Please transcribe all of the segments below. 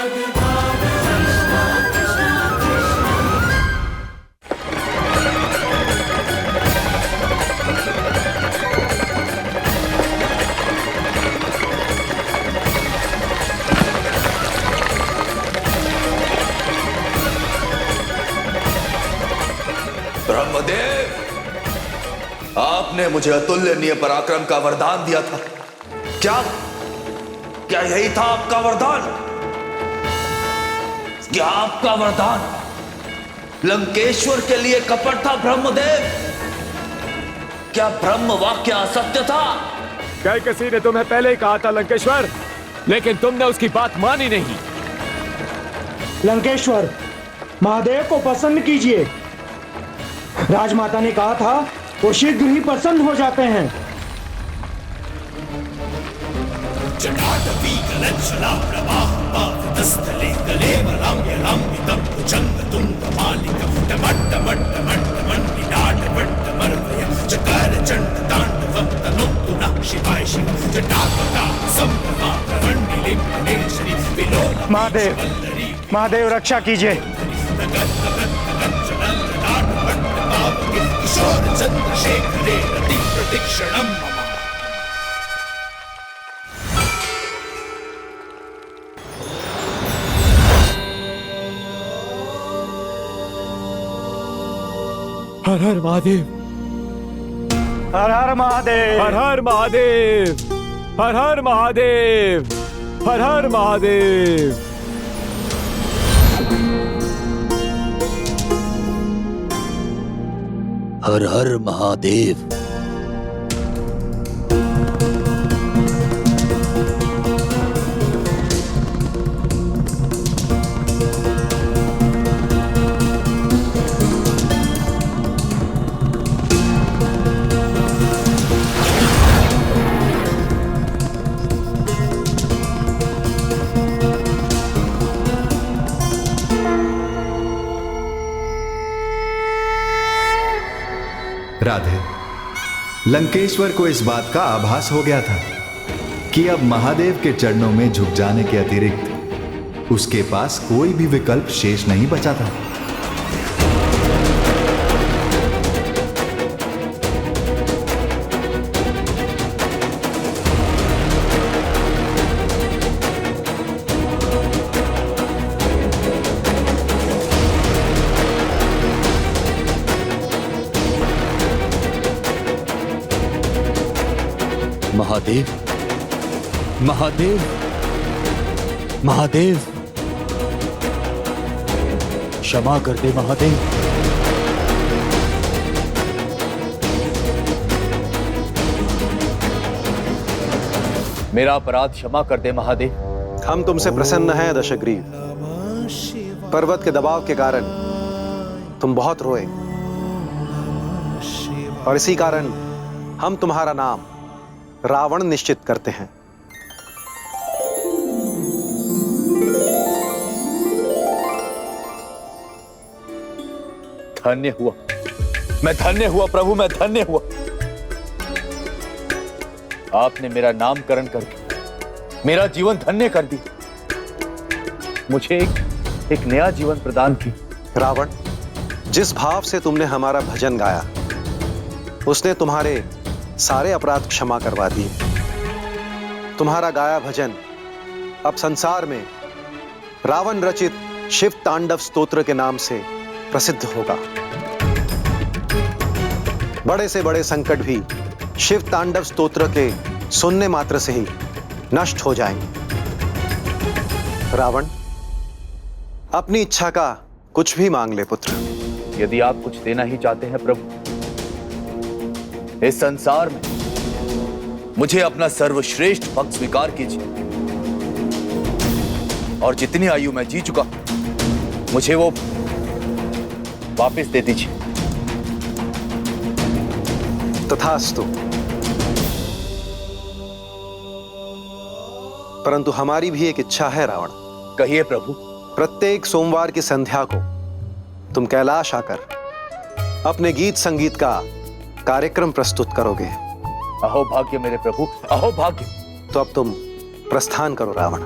ब्रह्मदेव, आपने मुझे अतुलनीय पराक्रम का वरदान दिया था। क्या यही था आपका वरदान? क्या आपका वरदान लंकेश्वर के लिए कपट था ब्रह्मदेव? क्या ब्रह्म वाक्य असत्य था? कैकसी ने तुम्हें पहले ही कहा था लंकेश्वर, लेकिन तुमने उसकी बात मानी नहीं। लंकेश्वर, महादेव को प्रसन्न कीजिए। राजमाता ने कहा था वो शीघ्र ही प्रसन्न हो जाते हैं। महादेव, महादेव रक्षा कीजिए। चंद्रशेखरे रति प्रतीक्षणम मम। हर हर महादेव, हर हर महादेव, हर हर महादेव, हर हर महादेव, हर हर महादेव। हर हर महादेव। राधे, लंकेश्वर को इस बात का आभास हो गया था कि अब महादेव के चरणों में झुक जाने के अतिरिक्त उसके पास कोई भी विकल्प शेष नहीं बचा था। महादेव, महादेव, महादेव, क्षमा कर दे महादेव। मेरा अपराध क्षमा कर दे महादेव। हम तुमसे प्रसन्न हैं दशग्रीव। पर्वत के दबाव के कारण तुम बहुत रोए और इसी कारण हम तुम्हारा नाम रावण निश्चित करते हैं। धन्य हुआ, मैं धन्य हुआ प्रभु, मैं धन्य हुआ। आपने मेरा नामकरण करके मेरा जीवन धन्य कर दिया, मुझे एक नया जीवन प्रदान किया। रावण, जिस भाव से तुमने हमारा भजन गाया उसने तुम्हारे सारे अपराध क्षमा करवा दिए। तुम्हारा गाया भजन अब संसार में रावण रचित शिव तांडव स्तोत्र के नाम से प्रसिद्ध होगा। बड़े से बड़े संकट भी शिव तांडव स्तोत्र के सुनने मात्र से ही नष्ट हो जाएंगे। रावण, अपनी इच्छा का कुछ भी मांग ले पुत्र। यदि आप कुछ देना ही चाहते हैं प्रभु, इस संसार में मुझे अपना सर्वश्रेष्ठ भक्त स्वीकार कीजिए और जितनी आयु मैं जी चुका मुझे वो वापस दे दीजिए। तथास्तु। परंतु हमारी भी एक इच्छा है रावण। कहिए प्रभु। प्रत्येक सोमवार की संध्या को तुम कैलाश आकर अपने गीत संगीत का कार्यक्रम प्रस्तुत करोगे। अहो भाग्य मेरे प्रभु, अहो भाग्य। तो अब तुम प्रस्थान करो रावण।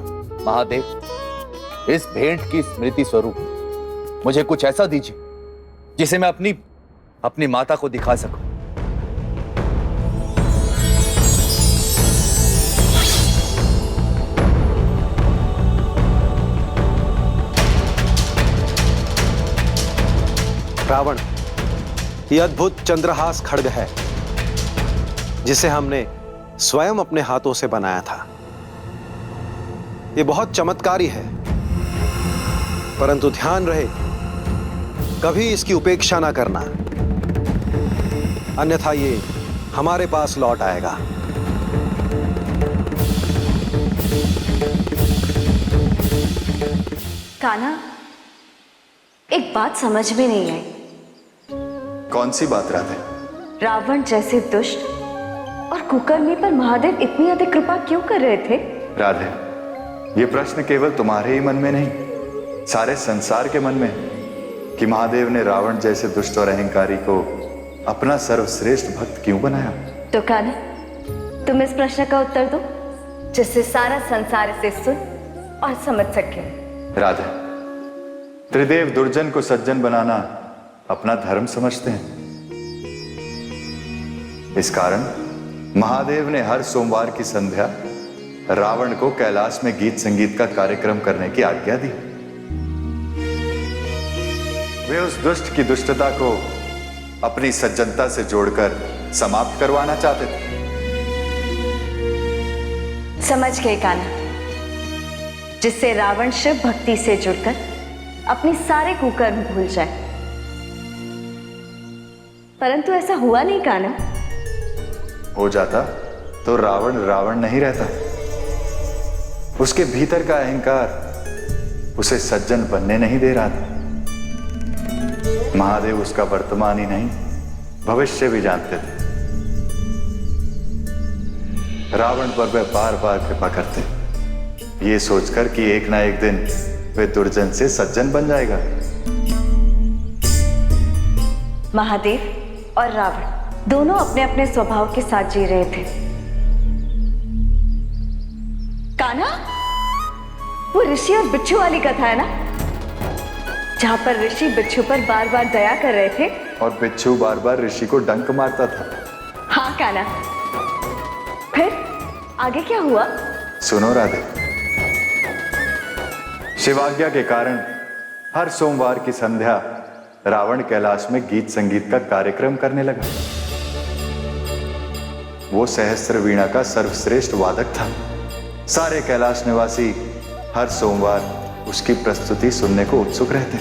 महादेव, इस भेंट की स्मृति स्वरूप मुझे कुछ ऐसा दीजिए जिसे मैं अपनी माता को दिखा सकूं। रावण, ये अद्भुत चंद्रहास खड्ग है जिसे हमने स्वयं अपने हाथों से बनाया था। ये बहुत चमत्कारी है, परंतु ध्यान रहे कभी इसकी उपेक्षा ना करना, अन्यथा ये हमारे पास लौट आएगा। कान्हा, एक बात समझ में नहीं आई। कौन सी बात राधे? रावण जैसे दुष्ट और कुकर्मी पर महादेव इतनी अधिक कृपा क्यों कर रहे थे? राधे, ये प्रश्न केवल तुम्हारे ही मन में नहीं, सारे संसार के मन में है कि महादेव ने रावण जैसे दुष्ट और अहंकारी को अपना सर्वश्रेष्ठ भक्त क्यों बनाया। तो कान्हा, तुम इस प्रश्न का उत्तर दो जिससे सारा संसार इसे सुन और समझ सके। राधे, त्रिदेव दुर्जन को सज्जन बनाना अपना धर्म समझते हैं। इस कारण महादेव ने हर सोमवार की संध्या रावण को कैलाश में गीत संगीत का कार्यक्रम करने की आज्ञा दी। वे उस दुष्ट की दुष्टता को अपनी सज्जनता से जोड़कर समाप्त करवाना चाहते थे। समझ गए कान्हा, जिससे रावण शिव भक्ति से जुड़कर अपने सारे कुकर्म भूल जाए। परंतु ऐसा हुआ नहीं कान्हा। हो जाता तो रावण रावण नहीं रहता। उसके भीतर का अहंकार उसे सज्जन बनने नहीं दे रहा था। महादेव उसका वर्तमान ही नहीं, भविष्य भी जानते थे। रावण पर वे बार बार कृपा करते, ये सोचकर कि एक ना एक दिन वे दुर्जन से सज्जन बन जाएगा। महादेव और रावण दोनों अपने अपने स्वभाव के साथ जी रहे थे। कान्हा, वो ऋषि और बिच्छू वाली कथा है ना, जहां पर ऋषि बिच्छू पर बार बार दया कर रहे थे और बिच्छू बार बार ऋषि को डंक मारता था। हाँ कान्हा, फिर आगे क्या हुआ? सुनो राधे, शिवाज्ञा के कारण हर सोमवार की संध्या रावण कैलाश में गीत संगीत का कार्यक्रम करने लगा। वो सहस्त्र वीणा का सर्वश्रेष्ठ वादक था। सारे कैलाश निवासी हर सोमवार उसकी प्रस्तुति सुनने को उत्सुक रहते।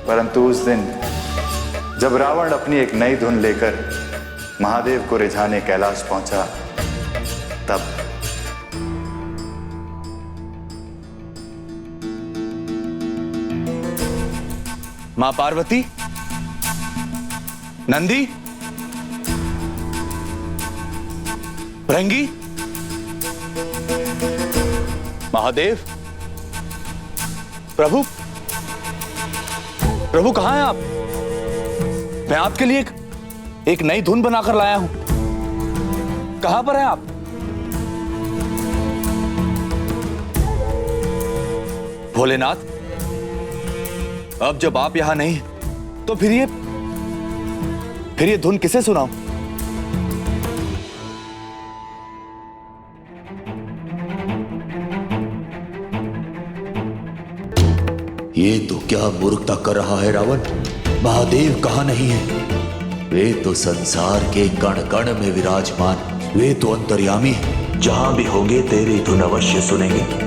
परंतु उस दिन जब रावण अपनी एक नई धुन लेकर महादेव को रिझाने कैलाश पहुंचा, तब मां पार्वती, नंदी, भृंगी, महादेव, प्रभु, प्रभु कहां हैं आप? मैं आपके लिए एक नई धुन बनाकर लाया हूं। कहां पर हैं आप? भोलेनाथ, अब जब आप यहां नहीं तो फिर ये धुन किसे सुनाऊं? ये तो क्या मूर्खता कर रहा है रावण। महादेव कहां नहीं है? वे तो संसार के कण कण में विराजमान, वे तो अंतर्यामी हैं। जहां भी होंगे तेरी धुन अवश्य सुनेंगे।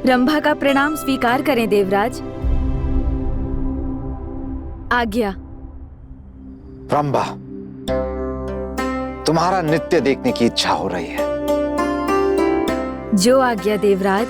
रंभा का प्रणाम स्वीकार करें देवराज। आज्ञा। रंभा, तुम्हारा नृत्य देखने की इच्छा हो रही है। जो आज्ञा देवराज।